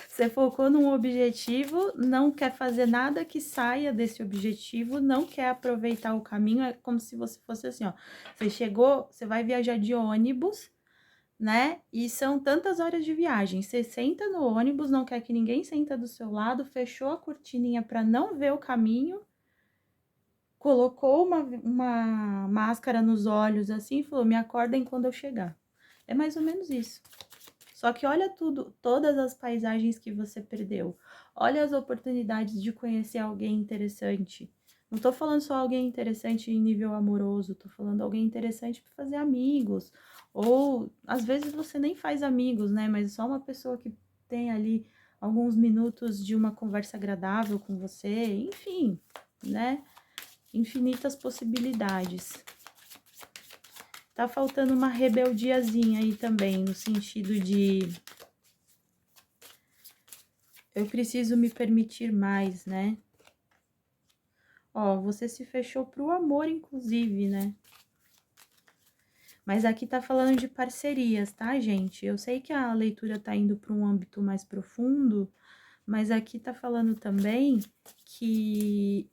Speaker 1: Você focou num objetivo, não quer fazer nada que saia desse objetivo, não quer aproveitar o caminho, é como se você fosse assim, ó. Você chegou, você vai viajar de ônibus, né? E são tantas horas de viagem. Você senta no ônibus, não quer que ninguém senta do seu lado, fechou a cortininha para não ver o caminho, colocou uma máscara nos olhos assim e falou: me acordem quando eu chegar. É mais ou menos isso. Só que olha tudo, todas as paisagens que você perdeu. Olha as oportunidades de conhecer alguém interessante. Não tô falando só alguém interessante em nível amoroso, tô falando alguém interessante para fazer amigos. Ou às vezes você nem faz amigos, né? Mas só uma pessoa que tem ali alguns minutos de uma conversa agradável com você, enfim, né? Infinitas possibilidades. Tá faltando uma rebeldiazinha aí também, no sentido de eu preciso me permitir mais, né? Ó, você se fechou pro amor, inclusive, né? Mas aqui tá falando de parcerias, tá, gente? Eu sei que a leitura tá indo para um âmbito mais profundo, mas aqui tá falando também que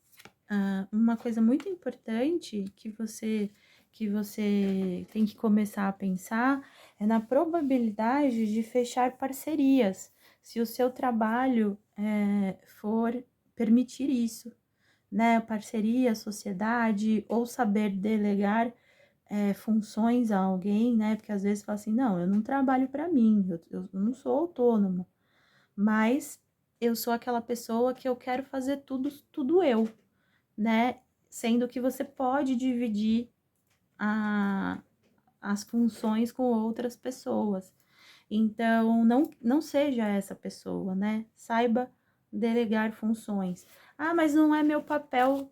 Speaker 1: uma coisa muito importante que você tem que começar a pensar é na probabilidade de fechar parcerias, se o seu trabalho for permitir isso, né? Parceria, sociedade, ou saber delegar funções a alguém, né? Porque às vezes fala assim, não, eu não trabalho para mim, eu não sou autônoma, mas eu sou aquela pessoa que eu quero fazer tudo eu, né? Sendo que você pode dividir as funções com outras pessoas. Então, não seja essa pessoa, né? Saiba delegar funções. Ah, mas não é meu papel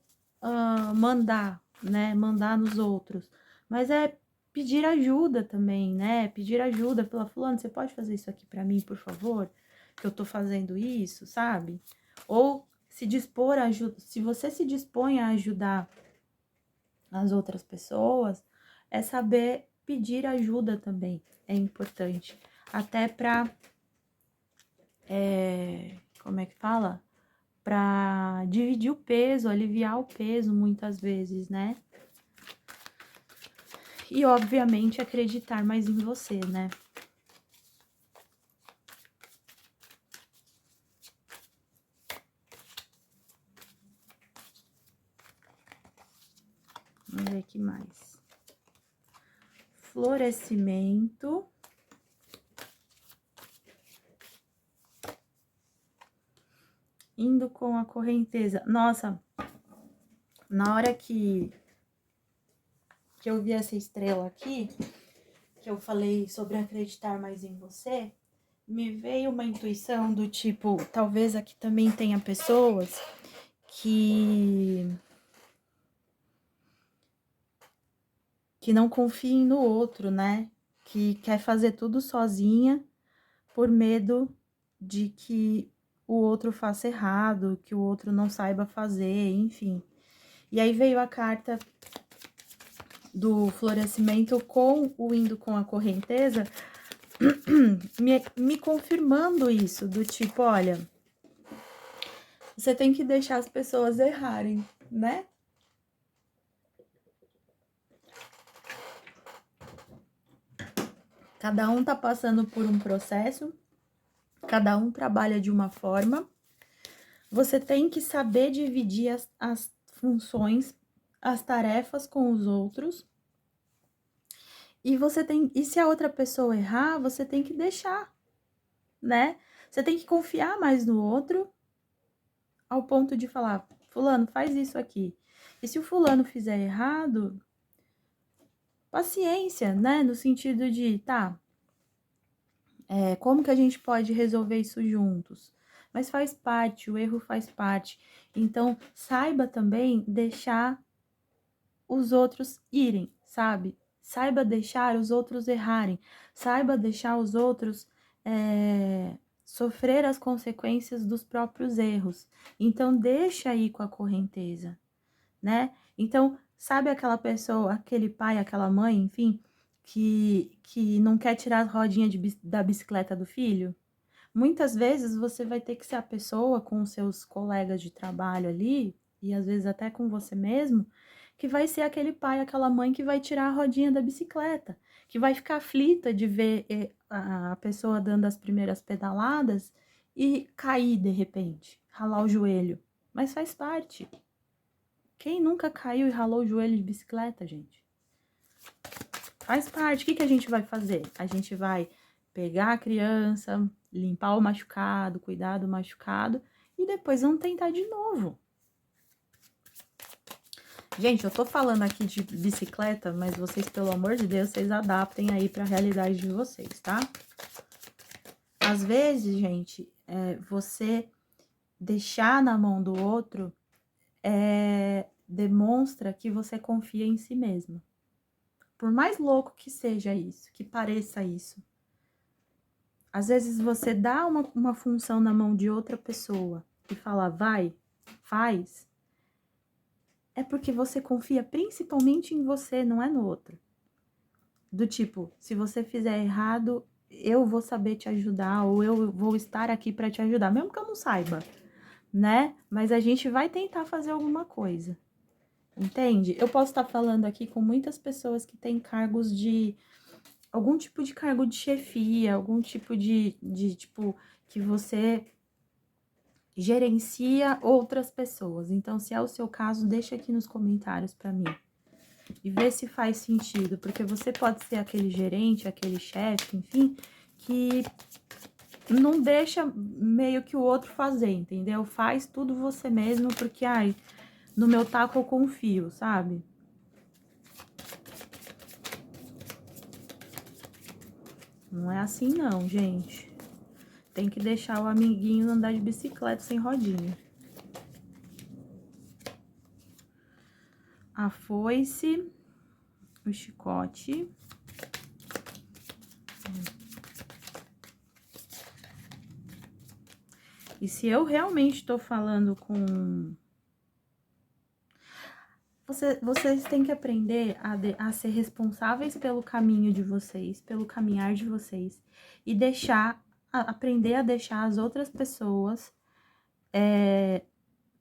Speaker 1: mandar, né? Mandar nos outros. Mas é pedir ajuda também, né? Pedir ajuda pela fulana, você pode fazer isso aqui para mim, por favor? Que eu tô fazendo isso, sabe? Ou se dispor a ajuda, se você se dispõe a ajudar as outras pessoas, é saber pedir ajuda também, é importante. Até para, como é que fala? Para dividir o peso, aliviar o peso muitas vezes, né? E, obviamente, acreditar mais em você, né? Vamos ver aqui mais. Florescimento. Indo com a correnteza. Nossa, na hora que eu vi essa estrela aqui, que eu falei sobre acreditar mais em você, me veio uma intuição do tipo, talvez aqui também tenha pessoas que não confiem no outro, né? Que quer fazer tudo sozinha por medo de que o outro faça errado, que o outro não saiba fazer, enfim. E aí veio a carta do florescimento com o indo com a correnteza, me confirmando isso, do tipo, olha, você tem que deixar as pessoas errarem, né? Cada um tá passando por um processo, cada um trabalha de uma forma. Você tem que saber dividir as funções, as tarefas com os outros. E se a outra pessoa errar, você tem que deixar, né? Você tem que confiar mais no outro, ao ponto de falar, fulano, faz isso aqui. E se o fulano fizer errado, paciência, né? No sentido de, tá, como que a gente pode resolver isso juntos? Mas faz parte, o erro faz parte. Então, saiba também deixar os outros irem, sabe? Saiba deixar os outros errarem. Saiba deixar os outros sofrer as consequências dos próprios erros. Então, deixa aí com a correnteza, né? Então, sabe aquela pessoa, aquele pai, aquela mãe, enfim, que não quer tirar as rodinhas da bicicleta do filho? Muitas vezes você vai ter que ser a pessoa com os seus colegas de trabalho ali, e às vezes até com você mesmo, que vai ser aquele pai, aquela mãe que vai tirar a rodinha da bicicleta, que vai ficar aflita de ver a pessoa dando as primeiras pedaladas e cair de repente, ralar o joelho. Mas faz parte. Quem nunca caiu e ralou o joelho de bicicleta, gente? Faz parte. O que a gente vai fazer? A gente vai pegar a criança, limpar o machucado, cuidar do machucado e depois vamos tentar de novo. Gente, eu tô falando aqui de bicicleta, mas vocês, pelo amor de Deus, vocês adaptem aí pra realidade de vocês, tá? Às vezes, gente, você deixar na mão do outro demonstra que você confia em si mesmo. Por mais louco que seja isso, que pareça isso. Às vezes você dá uma função na mão de outra pessoa e fala, vai, faz, é porque você confia principalmente em você, não é no outro. Do tipo, se você fizer errado, eu vou saber te ajudar, ou eu vou estar aqui para te ajudar, mesmo que eu não saiba, né? Mas a gente vai tentar fazer alguma coisa, entende? Eu posso estar falando aqui com muitas pessoas que têm cargos de algum tipo de cargo de chefia, algum tipo de tipo, que você gerencia outras pessoas. Então, se é o seu caso, deixa aqui nos comentários para mim. E vê se faz sentido, porque você pode ser aquele gerente, aquele chefe, enfim, que não deixa meio que o outro fazer, entendeu? Faz tudo você mesmo, porque, ai, no meu taco eu confio, sabe? Não é assim não, gente. Tem que deixar o amiguinho andar de bicicleta sem rodinha. A foice, o chicote. E se eu realmente tô falando com... Vocês têm que aprender a ser responsáveis pelo caminho de vocês, pelo caminhar de vocês. E aprender a deixar as outras pessoas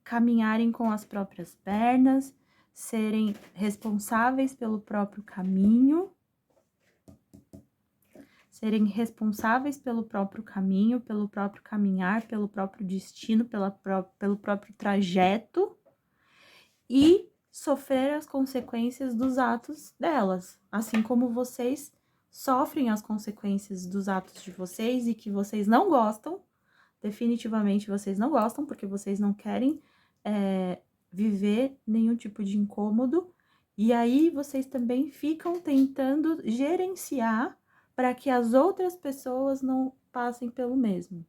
Speaker 1: caminharem com as próprias pernas, serem responsáveis pelo próprio caminho, serem responsáveis pelo próprio caminho, pelo próprio caminhar, pelo próprio destino, pelo próprio trajeto e sofrer as consequências dos atos delas, assim como vocês sofrem as consequências dos atos de vocês e que vocês não gostam, definitivamente vocês não gostam, porque vocês não querem viver nenhum tipo de incômodo, e aí vocês também ficam tentando gerenciar para que as outras pessoas não passem pelo mesmo.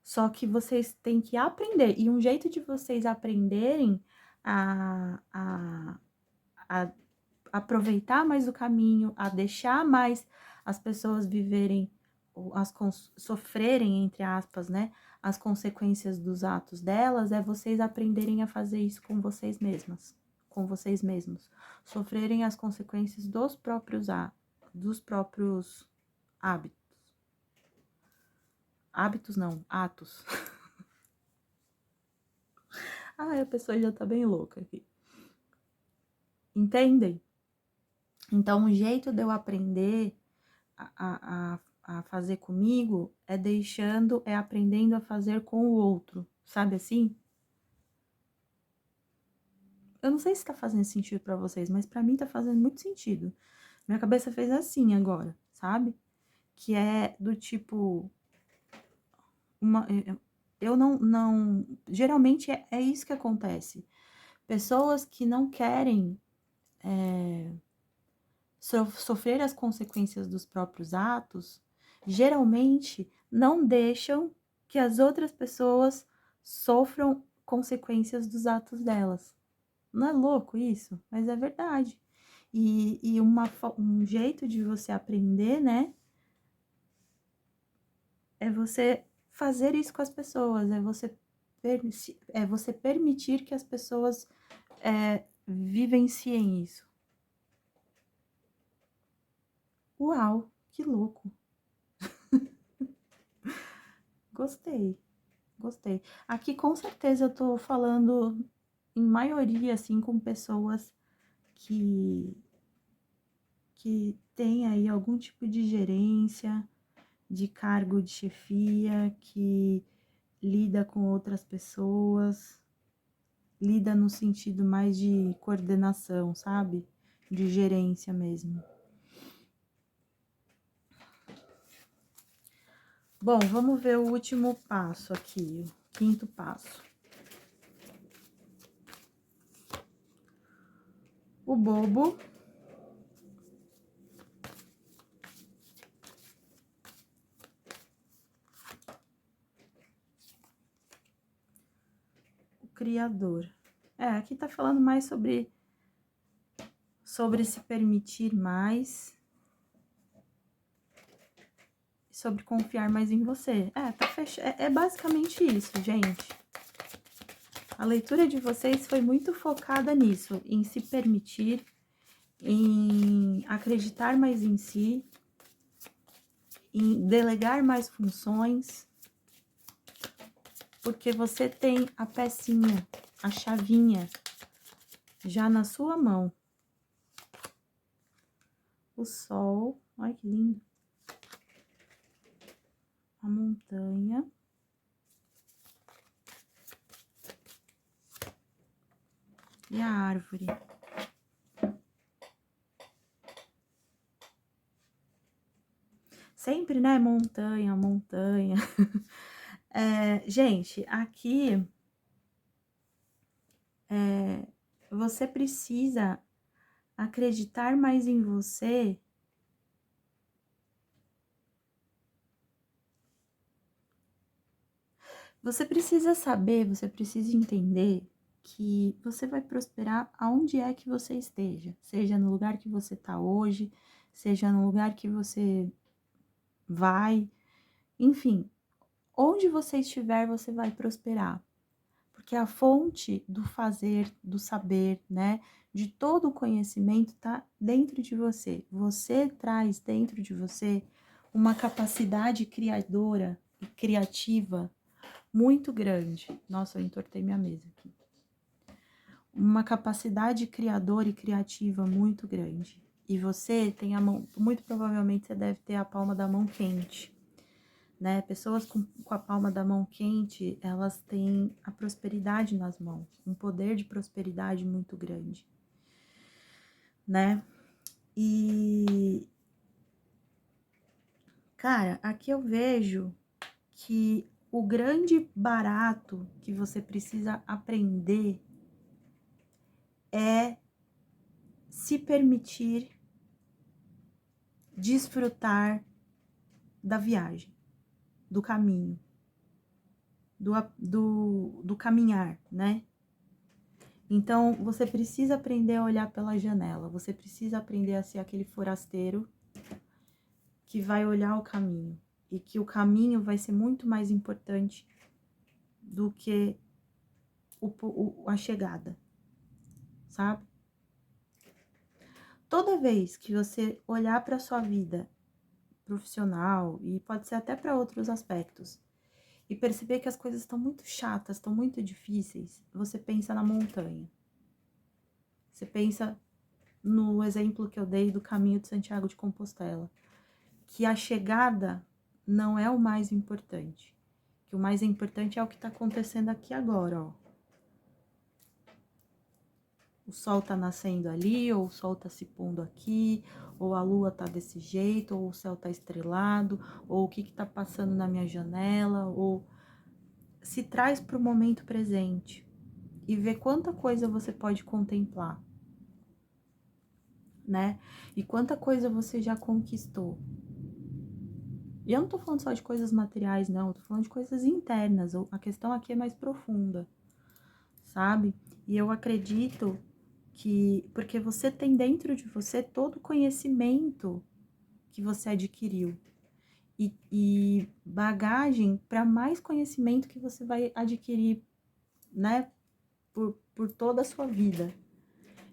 Speaker 1: Só que vocês têm que aprender, e um jeito de vocês aprenderem a aproveitar mais o caminho, a deixar mais as pessoas viverem, sofrerem, entre aspas, né, as consequências dos atos delas, é vocês aprenderem a fazer isso com vocês mesmas, com vocês mesmos. Sofrerem as consequências dos próprios hábitos. Hábitos não, atos. Ai, a pessoa já tá bem louca aqui. Entendem? Então, o jeito de eu aprender a fazer comigo é aprendendo a fazer com o outro, sabe assim? Eu não sei se tá fazendo sentido pra vocês, mas pra mim tá fazendo muito sentido. Minha cabeça fez assim agora, sabe? Que é do tipo... eu não... Geralmente é isso que acontece. Pessoas que não querem sofrer as consequências dos próprios atos, geralmente não deixam que as outras pessoas sofram consequências dos atos delas. Não é louco isso? Mas é verdade. E um jeito de você aprender, né, é você fazer isso com as pessoas, é você permitir que as pessoas vivenciem isso. Uau, que louco! Gostei, gostei. Aqui com certeza eu tô falando em maioria assim com pessoas que tem aí algum tipo de gerência, de cargo de chefia, que lida com outras pessoas, lida no sentido mais de coordenação, sabe? De gerência mesmo. Bom, vamos ver o último passo aqui, o quinto passo. O bobo. O criador. Aqui tá falando mais sobre se permitir mais, sobre confiar mais em você. Tá é basicamente isso, gente. A leitura de vocês foi muito focada nisso, em se permitir, em acreditar mais em si, em delegar mais funções, porque você tem a pecinha, a chavinha, já na sua mão. O sol, olha que lindo. A montanha. E a árvore. Sempre, né? Montanha, montanha. Gente, aqui você precisa acreditar mais em você. Você precisa saber, você precisa entender que você vai prosperar aonde é que você esteja. Seja no lugar que você está hoje, seja no lugar que você vai. Enfim, onde você estiver, você vai prosperar. Porque a fonte do fazer, do saber, né? De todo o conhecimento tá dentro de você. Você traz dentro de você uma capacidade criadora e criativa muito grande. Nossa, eu entortei minha mesa aqui. Uma capacidade criadora e criativa muito grande. E você tem a mão, muito provavelmente você deve ter a palma da mão quente, né? Pessoas com a palma da mão quente, elas têm a prosperidade nas mãos, um poder de prosperidade muito grande, né? E, cara, aqui eu vejo que o grande barato que você precisa aprender é se permitir desfrutar da viagem, do caminho, do caminhar, né? Então, você precisa aprender a olhar pela janela, você precisa aprender a ser aquele forasteiro que vai olhar o caminho, e que o caminho vai ser muito mais importante do que a chegada, sabe? Toda vez que você olhar para sua vida profissional, e pode ser até para outros aspectos, e perceber que as coisas estão muito chatas, estão muito difíceis, você pensa na montanha. Você pensa no exemplo que eu dei do caminho de Santiago de Compostela, que a chegada não é o mais importante, que o mais importante é o que está acontecendo aqui agora, ó. O sol tá nascendo ali, ou o sol tá se pondo aqui, ou a lua tá desse jeito, ou o céu tá estrelado, ou o que tá passando na minha janela, ou se traz para o momento presente e vê quanta coisa você pode contemplar, né? E quanta coisa você já conquistou. E eu não tô falando só de coisas materiais, não, eu tô falando de coisas internas, a questão aqui é mais profunda, sabe? E eu acredito que, porque você tem dentro de você todo o conhecimento que você adquiriu. e bagagem para mais conhecimento que você vai adquirir, né, por toda a sua vida.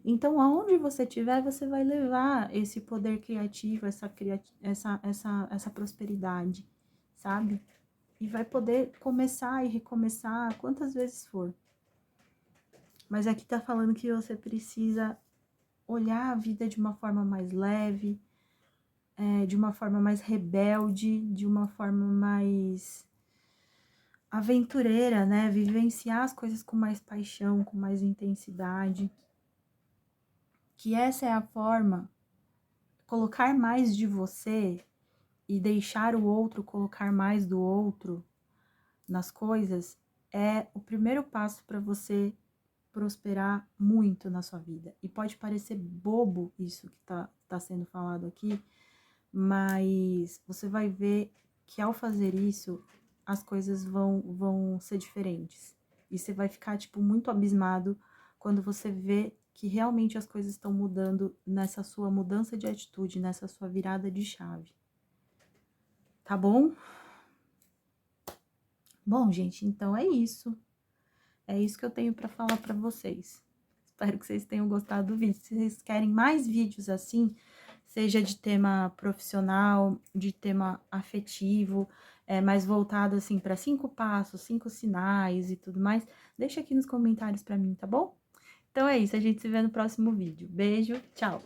Speaker 1: Então, aonde você estiver, você vai levar esse poder criativo, essa prosperidade, sabe? E vai poder começar e recomeçar quantas vezes for. Mas aqui tá falando que você precisa olhar a vida de uma forma mais leve, de uma forma mais rebelde, de uma forma mais aventureira, né? Vivenciar as coisas com mais paixão, com mais intensidade. Que essa é a forma, colocar mais de você e deixar o outro colocar mais do outro nas coisas é o primeiro passo para você prosperar muito na sua vida. E pode parecer bobo isso que tá sendo falado aqui, mas você vai ver que ao fazer isso, as coisas vão ser diferentes. E você vai ficar, tipo, muito abismado quando você vê que realmente as coisas estão mudando nessa sua mudança de atitude, nessa sua virada de chave. Tá bom? Bom, gente, então é isso. É isso que eu tenho para falar para vocês. Espero que vocês tenham gostado do vídeo. Se vocês querem mais vídeos assim, seja de tema profissional, de tema afetivo, mais voltado assim para 5 passos, 5 sinais e tudo mais, deixa aqui nos comentários para mim, tá bom? Então é isso, a gente se vê no próximo vídeo. Beijo, tchau!